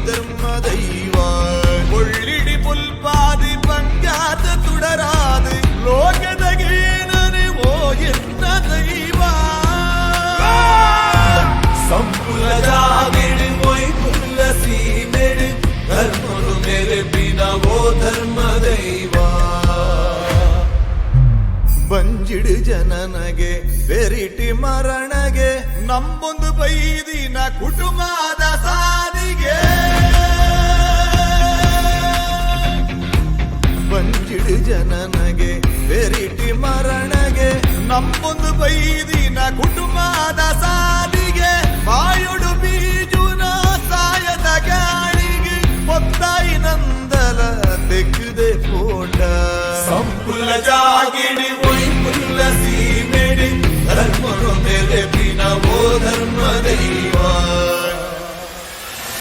ಧರ್ಮ ದೈವ ಒಳ್ಳಿಡಿ ಪುಲ್ಪಾದಿ ಪಂಚಾತ ತುಡರಾದ ಲೋಕದಗೇನನೆ ಓ ಎನ್ನ ದೈವ ಸಂಪುಲದಾಗಿಡು ಮೊಯ್ ಪುಲ್ಲ ಸೀಮೆಡು ಧರ್ಮನು ಮೇರೆ ಬಿನವೋ ಧರ್ಮ ದೈವ ಬಂಜಿಡು ಜನನಗೆ ಬೆರಿಟಿ ಮರಣಗೆ ನಂಬೊಂದು ಬೈದಿನ ಕುಟುಂಬದ ಸಾರಿಗೆ ಬಂಜಿಡು ಜನನಗೆ ಬೆರಿಟಿ ಮರಣಗೆ ನಂಬೊಂದು ಬೈದಿ